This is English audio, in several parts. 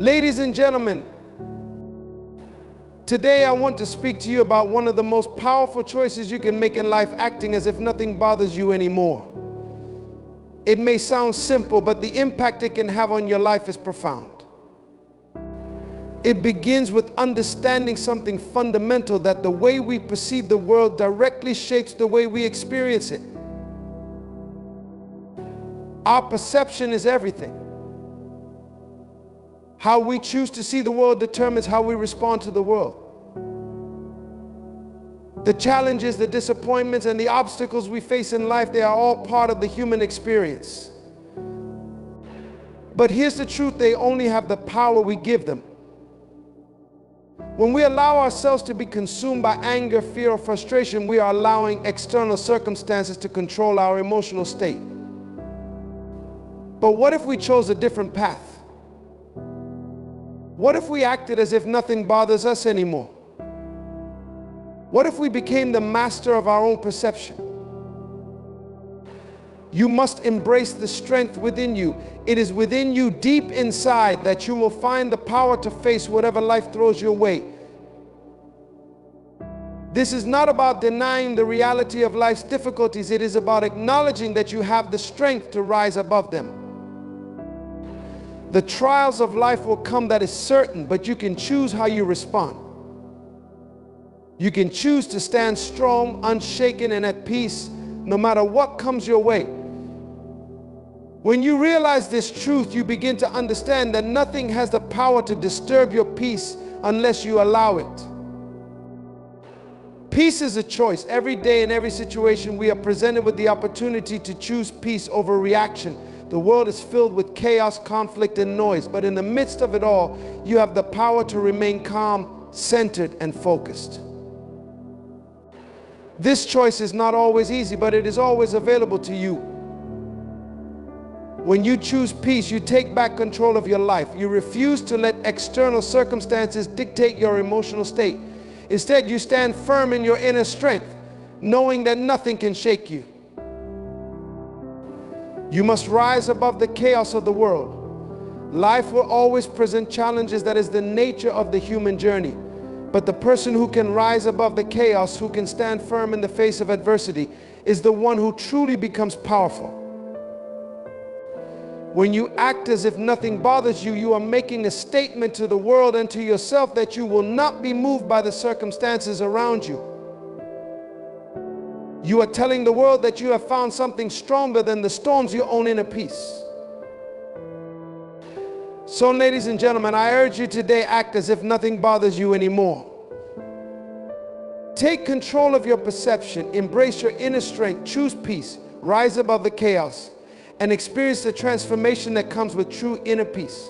Ladies and gentlemen, today I want to speak to you about one of the most powerful choices you can make in life, acting as if nothing bothers you anymore. It may sound simple, but the impact it can have on your life is profound. It begins with understanding something fundamental, that the way we perceive the world directly shapes the way we experience it. Our perception is everything. How we choose to see the world determines how we respond to the world. The challenges, the disappointments, and the obstacles we face in life, they are all part of the human experience. But here's the truth: they only have the power we give them. When we allow ourselves to be consumed by anger, fear, or frustration, we are allowing external circumstances to control our emotional state. But what if we chose a different path? What if we acted as if nothing bothers us anymore? What if we became the master of our own perception? You must embrace the strength within you. It is within you, deep inside, that you will find the power to face whatever life throws your way. This is not about denying the reality of life's difficulties. It is about acknowledging that you have the strength to rise above them. The trials of life will come, that is certain, but you can choose how you respond. You can choose to stand strong, unshaken, and at peace, no matter what comes your way. When you realize this truth, you begin to understand that nothing has the power to disturb your peace unless you allow it. Peace is a choice. Every day, in every situation, we are presented with the opportunity to choose peace over reaction. The world is filled with chaos, conflict, and noise, but in the midst of it all, you have the power to remain calm, centered, and focused. This choice is not always easy, but it is always available to you. When you choose peace, you take back control of your life. You refuse to let external circumstances dictate your emotional state. Instead, you stand firm in your inner strength, knowing that nothing can shake you. You must rise above the chaos of the world. Life will always present challenges. That is the nature of the human journey. But the person who can rise above the chaos, who can stand firm in the face of adversity, is the one who truly becomes powerful. When you act as if nothing bothers you, you are making a statement to the world and to yourself that you will not be moved by the circumstances around you. You are telling the world that you have found something stronger than the storms you own inner peace. So, ladies and gentlemen, I urge you today, act as if nothing bothers you anymore. Take control of your perception, embrace your inner strength, choose peace, rise above the chaos, and experience the transformation that comes with true inner peace.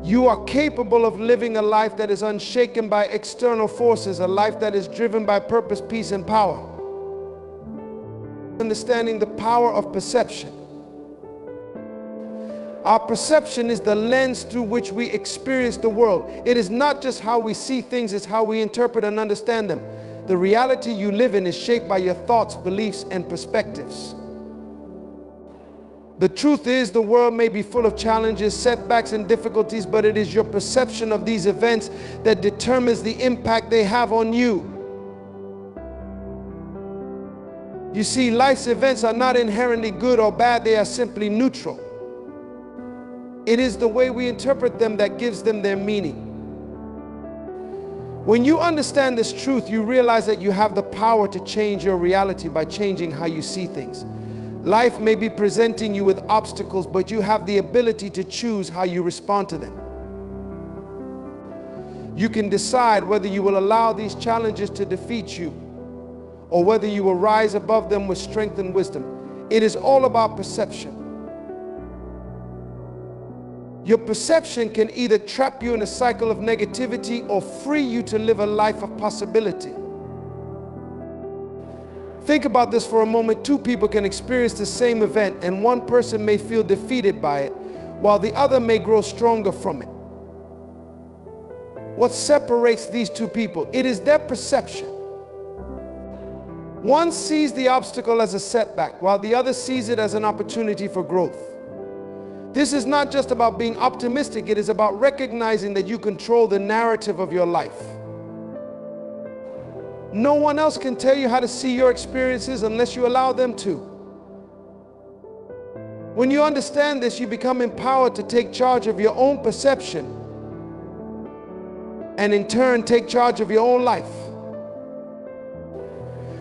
You are capable of living a life that is unshaken by external forces, a life that is driven by purpose, peace, and power. Understanding the power of perception. Our perception is the lens through which we experience the world. It is not just how we see things, it's how we interpret and understand them. The reality you live in is shaped by your thoughts, beliefs, and perspectives. The truth is, the world may be full of challenges, setbacks, and difficulties, but it is your perception of these events that determines the impact they have on you. You see, life's events are not inherently good or bad, they are simply neutral. It is the way we interpret them that gives them their meaning. When you understand this truth, you realize that you have the power to change your reality by changing how you see things. Life may be presenting you with obstacles, but you have the ability to choose how you respond to them. You can decide whether you will allow these challenges to defeat you or whether you will rise above them with strength and wisdom. It is all about perception. Your perception can either trap you in a cycle of negativity or free you to live a life of possibility. Think about this for a moment. Two people can experience the same event, and one person may feel defeated by it, while the other may grow stronger from it. What separates these two people? It is their perception. One sees the obstacle as a setback, while the other sees it as an opportunity for growth. This is not just about being optimistic. It is about recognizing that you control the narrative of your life. No one else can tell you how to see your experiences unless you allow them to. When you understand this, you become empowered to take charge of your own perception and in turn take charge of your own life.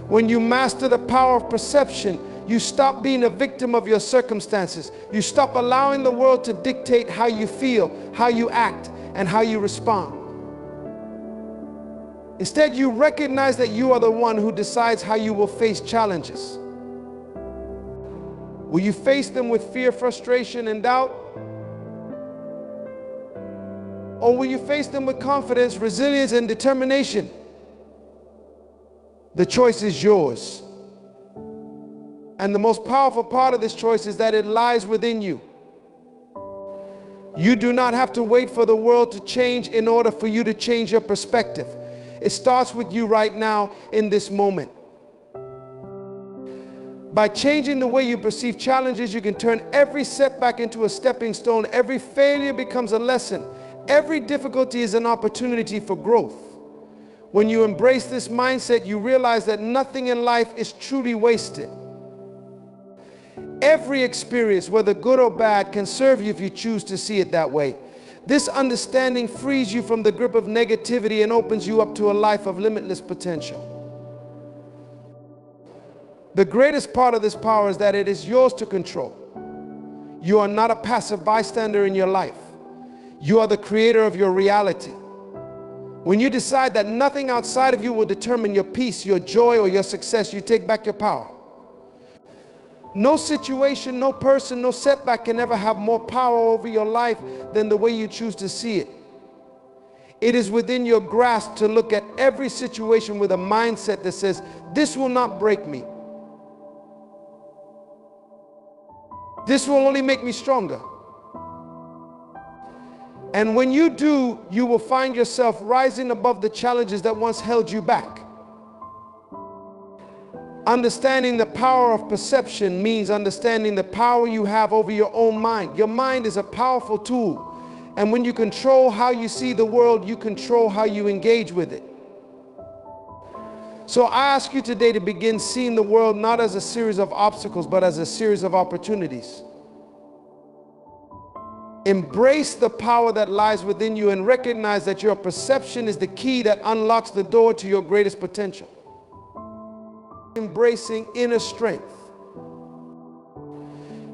When you master the power of perception, you stop being a victim of your circumstances. You stop allowing the world to dictate how you feel, how you act, and how you respond. Instead, you recognize that you are the one who decides how you will face challenges. Will you face them with fear, frustration, and doubt? Or will you face them with confidence, resilience, and determination? The choice is yours. And the most powerful part of this choice is that it lies within you. You do not have to wait for the world to change in order for you to change your perspective. It starts with you right now in this moment. By changing the way you perceive challenges, you can turn every setback into a stepping stone. Every failure becomes a lesson. Every difficulty is an opportunity for growth. When you embrace this mindset, you realize that nothing in life is truly wasted. Every experience, whether good or bad, can serve you if you choose to see it that way. This understanding frees you from the grip of negativity and opens you up to a life of limitless potential. The greatest part of this power is that it is yours to control. You are not a passive bystander in your life. You are the creator of your reality. When you decide that nothing outside of you will determine your peace, your joy, or your success, you take back your power. No situation, no person, no setback can ever have more power over your life than the way you choose to see it. It is within your grasp to look at every situation with a mindset that says, this will not break me. This will only make me stronger. And when you do, you will find yourself rising above the challenges that once held you back. Understanding the power of perception means understanding the power you have over your own mind. Your mind is a powerful tool. And when you control how you see the world, you control how you engage with it. So I ask you today to begin seeing the world not as a series of obstacles, but as a series of opportunities. Embrace the power that lies within you and recognize that your perception is the key that unlocks the door to your greatest potential. Embracing inner strength.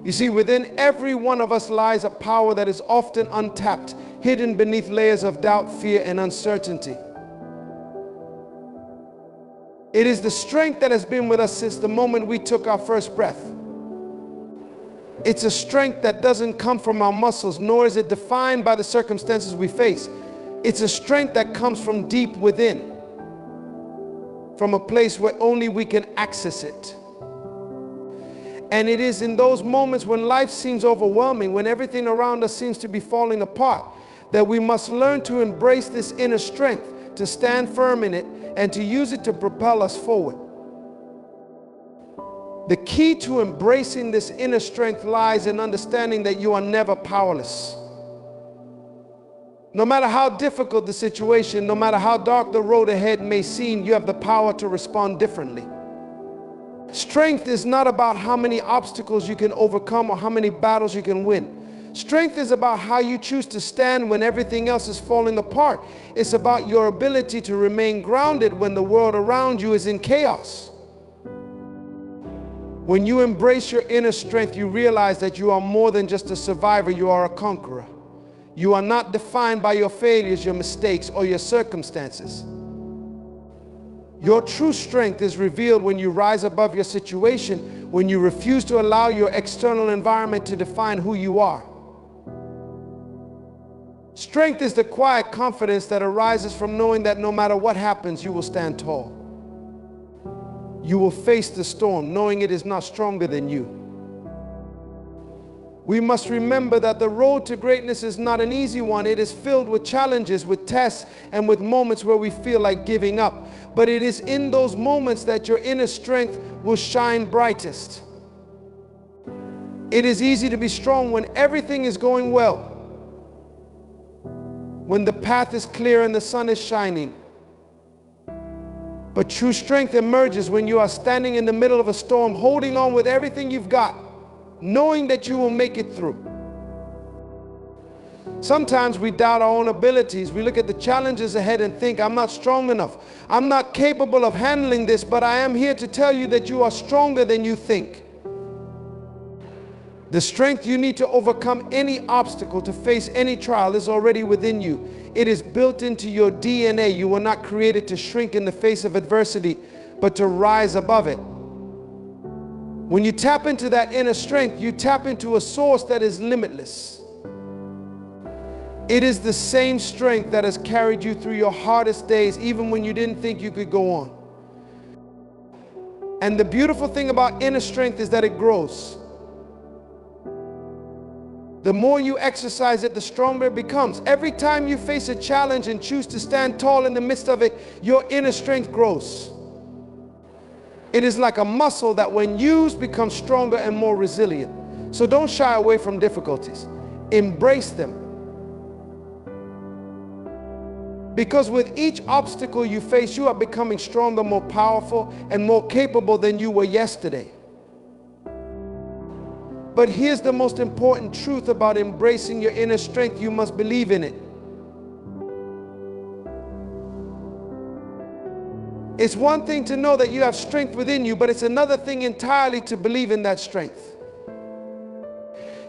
You see, within every one of us lies a power that is often untapped, hidden beneath layers of doubt, fear, and uncertainty. It is the strength that has been with us since the moment we took our first breath. It's a strength that doesn't come from our muscles, nor is it defined by the circumstances we face. It's a strength that comes from deep within, from a place where only we can access it. And it is in those moments when life seems overwhelming, when everything around us seems to be falling apart, that we must learn to embrace this inner strength, to stand firm in it, and to use it to propel us forward. The key to embracing this inner strength lies in understanding that you are never powerless. No matter how difficult the situation, no matter how dark the road ahead may seem, you have the power to respond differently. Strength is not about how many obstacles you can overcome or how many battles you can win. Strength is about how you choose to stand when everything else is falling apart. It's about your ability to remain grounded when the world around you is in chaos. When you embrace your inner strength, you realize that you are more than just a survivor, you are a conqueror. You are not defined by your failures, your mistakes, or your circumstances. Your true strength is revealed when you rise above your situation, when you refuse to allow your external environment to define who you are. Strength is the quiet confidence that arises from knowing that no matter what happens, you will stand tall. You will face the storm, knowing it is not stronger than you. We must remember that the road to greatness is not an easy one. It is filled with challenges, with tests, and with moments where we feel like giving up. But it is in those moments that your inner strength will shine brightest. It is easy to be strong when everything is going well, when the path is clear and the sun is shining. But true strength emerges when you are standing in the middle of a storm, holding on with everything you've got, knowing that you will make it through. Sometimes we doubt our own abilities. We look at the challenges ahead and think, I'm not strong enough. I'm not capable of handling this, but I am here to tell you that you are stronger than you think. The strength you need to overcome any obstacle, to face any trial, is already within you. It is built into your DNA. You were not created to shrink in the face of adversity, but to rise above it. When you tap into that inner strength, you tap into a source that is limitless. It is the same strength that has carried you through your hardest days, even when you didn't think you could go on. And the beautiful thing about inner strength is that it grows. The more you exercise it, the stronger it becomes. Every time you face a challenge and choose to stand tall in the midst of it, your inner strength grows. It is like a muscle that when used becomes stronger and more resilient. So don't shy away from difficulties. Embrace them. Because with each obstacle you face, you are becoming stronger, more powerful, and more capable than you were yesterday. But here's the most important truth about embracing your inner strength: you must believe in it. It's one thing to know that you have strength within you, but it's another thing entirely to believe in that strength.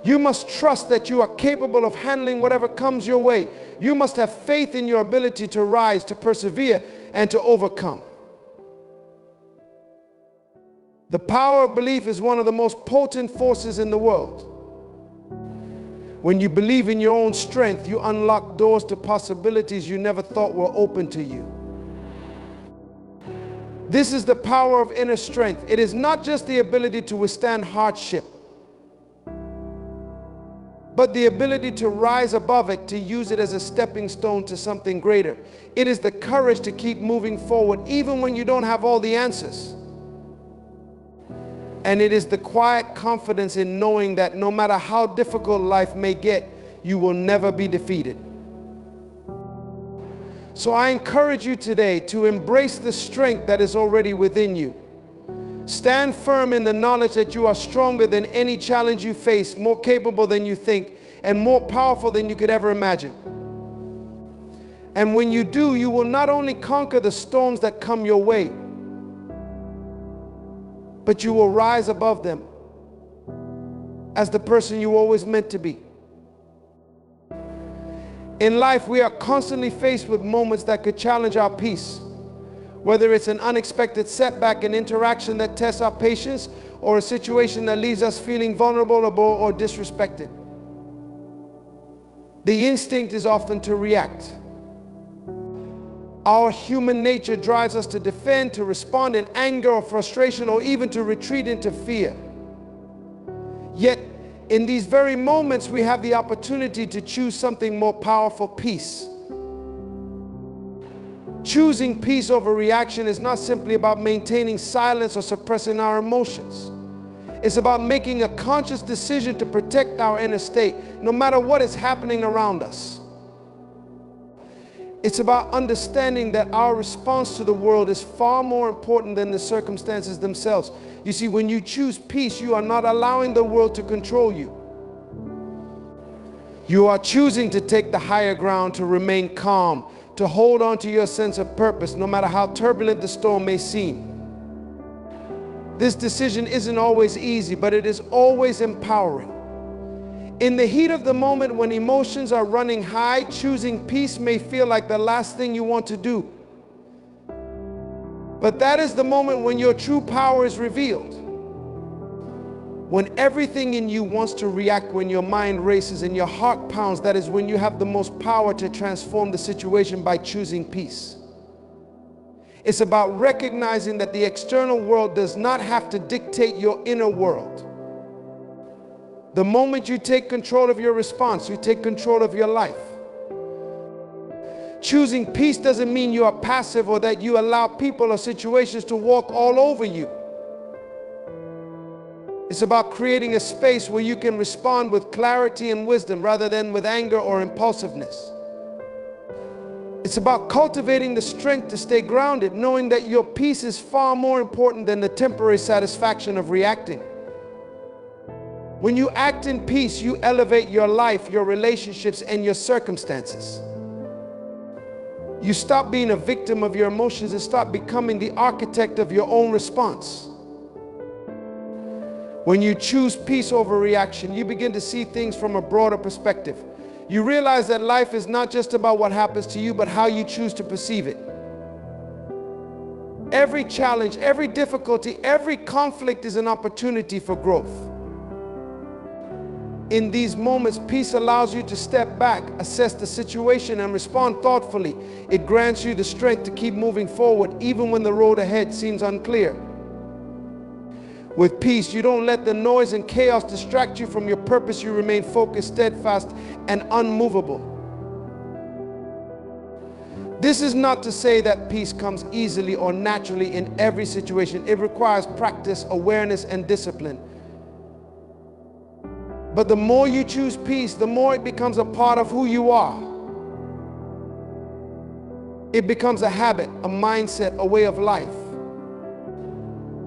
You must trust that you are capable of handling whatever comes your way. You must have faith in your ability to rise, to persevere, and to overcome. The power of belief is one of the most potent forces in the world. When you believe in your own strength, you unlock doors to possibilities you never thought were open to you. This is the power of inner strength. It is not just the ability to withstand hardship, but the ability to rise above it, to use it as a stepping stone to something greater. It is the courage to keep moving forward even when you don't have all the answers. And it is the quiet confidence in knowing that no matter how difficult life may get, you will never be defeated. So I encourage you today to embrace the strength that is already within you. Stand firm in the knowledge that you are stronger than any challenge you face, more capable than you think, and more powerful than you could ever imagine. And when you do, you will not only conquer the storms that come your way, but you will rise above them as the person you always meant to be. In life, we are constantly faced with moments that could challenge our peace. Whether it's an unexpected setback, an interaction that tests our patience, or a situation that leaves us feeling vulnerable or disrespected. The instinct is often to react. Our human nature drives us to defend, to respond in anger or frustration, or even to retreat into fear. Yet, in these very moments, we have the opportunity to choose something more powerful: peace. Choosing peace over reaction is not simply about maintaining silence or suppressing our emotions. It's about making a conscious decision to protect our inner state, no matter what is happening around us. It's about understanding that our response to the world is far more important than the circumstances themselves. You see, when you choose peace, you are not allowing the world to control you. You are choosing to take the higher ground, to remain calm, to hold on to your sense of purpose, no matter how turbulent the storm may seem. This decision isn't always easy, but it is always empowering. In the heat of the moment, when emotions are running high, choosing peace may feel like the last thing you want to do. But that is the moment when your true power is revealed. When everything in you wants to react, when your mind races and your heart pounds, that is when you have the most power to transform the situation by choosing peace. It's about recognizing that the external world does not have to dictate your inner world. The moment you take control of your response, you take control of your life. Choosing peace doesn't mean you are passive or that you allow people or situations to walk all over you. It's about creating a space where you can respond with clarity and wisdom rather than with anger or impulsiveness. It's about cultivating the strength to stay grounded, knowing that your peace is far more important than the temporary satisfaction of reacting. When you act in peace, you elevate your life, your relationships, and your circumstances. You stop being a victim of your emotions and start becoming the architect of your own response. When you choose peace over reaction, you begin to see things from a broader perspective. You realize that life is not just about what happens to you, but how you choose to perceive it. Every challenge, every difficulty, every conflict is an opportunity for growth. In these moments, peace allows you to step back, assess the situation, and respond thoughtfully. It grants you the strength to keep moving forward, even when the road ahead seems unclear. With peace, you don't let the noise and chaos distract you from your purpose. You remain focused, steadfast, and unmovable. This is not to say that peace comes easily or naturally in every situation. It requires practice, awareness, and discipline. But the more you choose peace, the more it becomes a part of who you are. It becomes a habit, a mindset, a way of life.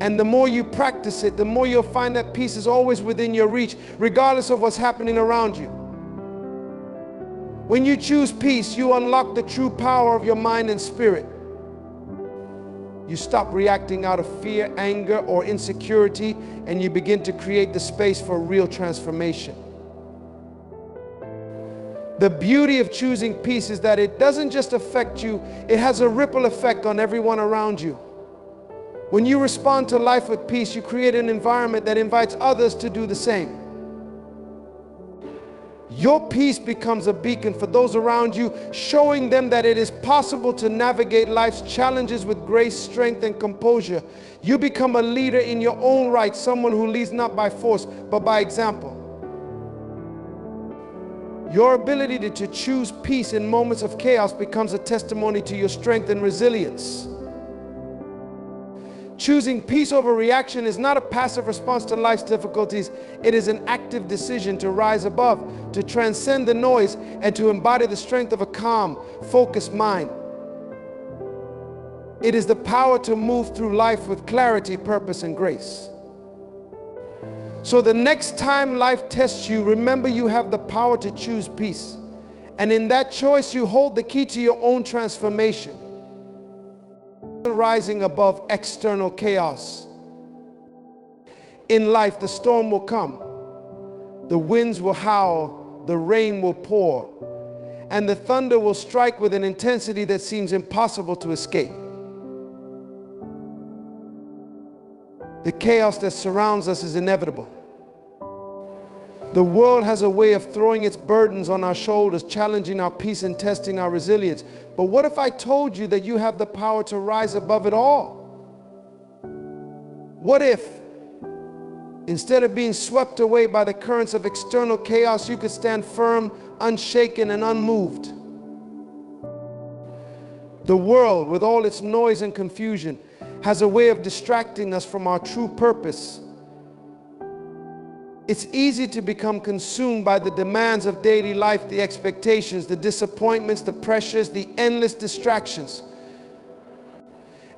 And the more you practice it, the more you'll find that peace is always within your reach, regardless of what's happening around you. When you choose peace, you unlock the true power of your mind and spirit. You stop reacting out of fear, anger, or insecurity, and you begin to create the space for real transformation. The beauty of choosing peace is that it doesn't just affect you, it has a ripple effect on everyone around you. When you respond to life with peace, you create an environment that invites others to do the same. Your peace becomes a beacon for those around you, showing them that it is possible to navigate life's challenges with grace, strength, and composure. You become a leader in your own right, someone who leads not by force, but by example. Your ability to choose peace in moments of chaos becomes a testimony to your strength and resilience. Choosing peace over reaction is not a passive response to life's difficulties. It is an active decision to rise above, to transcend the noise, and to embody the strength of a calm, focused mind. It is the power to move through life with clarity, purpose, and grace. So the next time life tests you, remember you have the power to choose peace. And in that choice, you hold the key to your own transformation. Rising above external chaos. In life, the storm will come, the winds will howl, the rain will pour, and the thunder will strike with an intensity that seems impossible to escape. The chaos that surrounds us is inevitable. The world has a way of throwing its burdens on our shoulders, challenging our peace and testing our resilience. But what if I told you that you have the power to rise above it all? What if, instead of being swept away by the currents of external chaos, you could stand firm, unshaken, and unmoved? The world, with all its noise and confusion, has a way of distracting us from our true purpose. It's easy to become consumed by the demands of daily life, the expectations, the disappointments, the pressures, the endless distractions.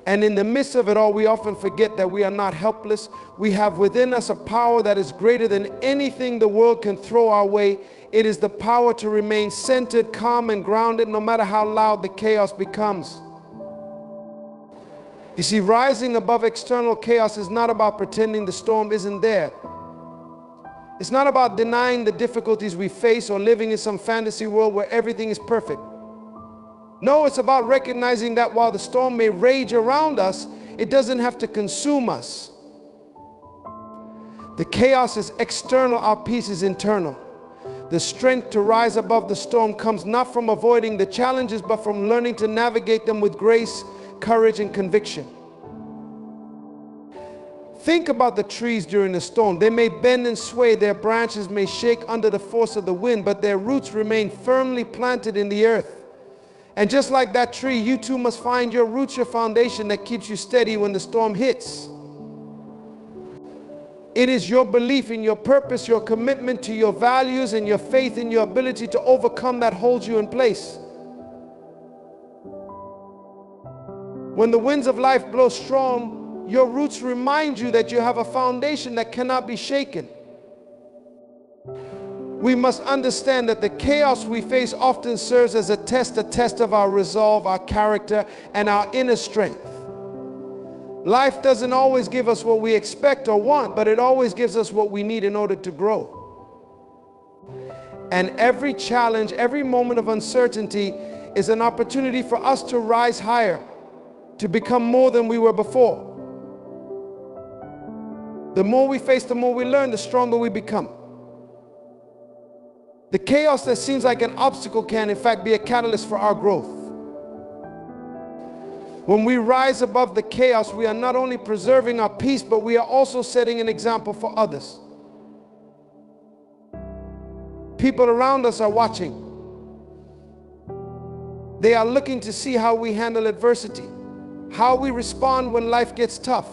And in the midst of it all, we often forget that we are not helpless. We have within us a power that is greater than anything the world can throw our way. It is the power to remain centered, calm, and grounded no matter how loud the chaos becomes. You see, rising above external chaos is not about pretending the storm isn't there. It's not about denying the difficulties we face or living in some fantasy world where everything is perfect. No, it's about recognizing that while the storm may rage around us, it doesn't have to consume us. The chaos is external, our peace is internal. The strength to rise above the storm comes not from avoiding the challenges, but from learning to navigate them with grace, courage, and conviction. Think about the trees during the storm. They may bend and sway, their branches may shake under the force of the wind, but their roots remain firmly planted in the earth. And just like that tree, you too must find your roots, your foundation that keeps you steady when the storm hits. It is your belief in your purpose, your commitment to your values, and your faith in your ability to overcome that holds you in place. When the winds of life blow strong, your roots remind you that you have a foundation that cannot be shaken. We must understand that the chaos we face often serves as a test of our resolve, our character, and our inner strength. Life doesn't always give us what we expect or want, but it always gives us what we need in order to grow. And every challenge, every moment of uncertainty is an opportunity for us to rise higher, to become more than we were before. The more we face, the more we learn, the stronger we become. The chaos that seems like an obstacle can, in fact, be a catalyst for our growth. When we rise above the chaos, we are not only preserving our peace, but we are also setting an example for others. People around us are watching. They are looking to see how we handle adversity, how we respond when life gets tough.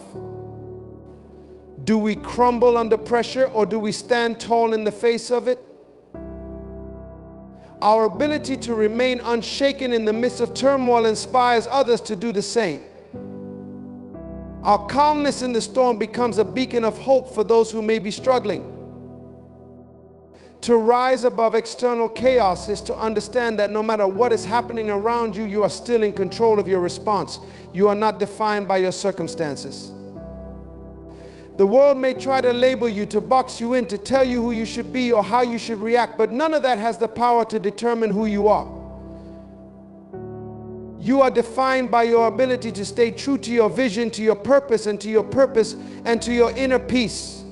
Do we crumble under pressure, or do we stand tall in the face of it? Our ability to remain unshaken in the midst of turmoil inspires others to do the same. Our calmness in the storm becomes a beacon of hope for those who may be struggling. To rise above external chaos is to understand that no matter what is happening around you, you are still in control of your response. You are not defined by your circumstances. The world may try to label you, to box you in, to tell you who you should be or how you should react, but none of that has the power to determine who you are. You are defined by your ability to stay true to your vision, to your purpose, and to your inner peace.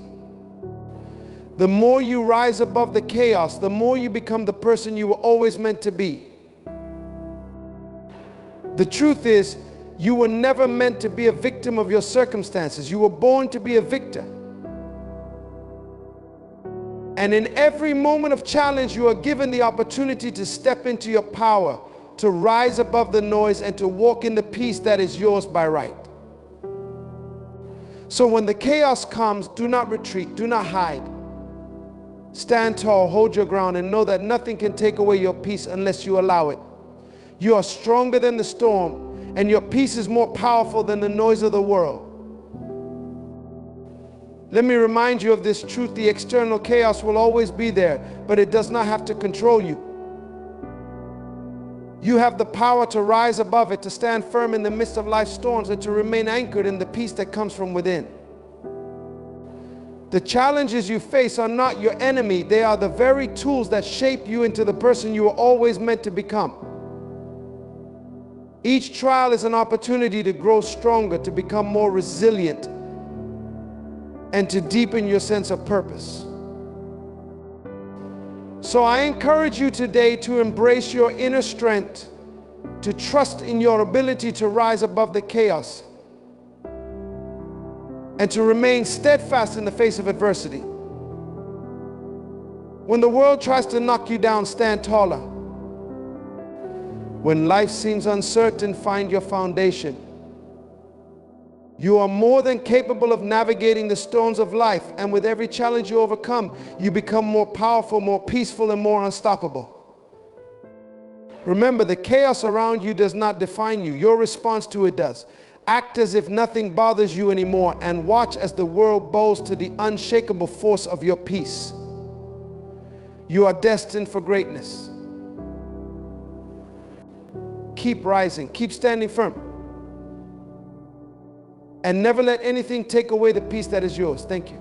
The more you rise above the chaos, the more you become the person you were always meant to be. The truth is, you were never meant to be a victim of your circumstances. You were born to be a victor. And in every moment of challenge, you are given the opportunity to step into your power, to rise above the noise, and to walk in the peace that is yours by right. So when the chaos comes, do not retreat, do not hide. Stand tall, hold your ground, and know that nothing can take away your peace unless you allow it. You are stronger than the storm, and your peace is more powerful than the noise of the world. Let me remind you of this truth: the external chaos will always be there, but it does not have to control you. You have the power to rise above it, to stand firm in the midst of life's storms, and to remain anchored in the peace that comes from within. The challenges you face are not your enemy. They are the very tools that shape you into the person you were always meant to become. Each trial is an opportunity to grow stronger, to become more resilient, and to deepen your sense of purpose. So I encourage you today to embrace your inner strength, to trust in your ability to rise above the chaos, and to remain steadfast in the face of adversity. When the world tries to knock you down, stand taller. When life seems uncertain, find your foundation. You are more than capable of navigating the storms of life, and with every challenge you overcome, you become more powerful, more peaceful, and more unstoppable. Remember, the chaos around you does not define you. Your response to it does. Act as if nothing bothers you anymore, and watch as the world bows to the unshakable force of your peace. You are destined for greatness. Keep rising, keep standing firm, and never let anything take away the peace that is yours. Thank you.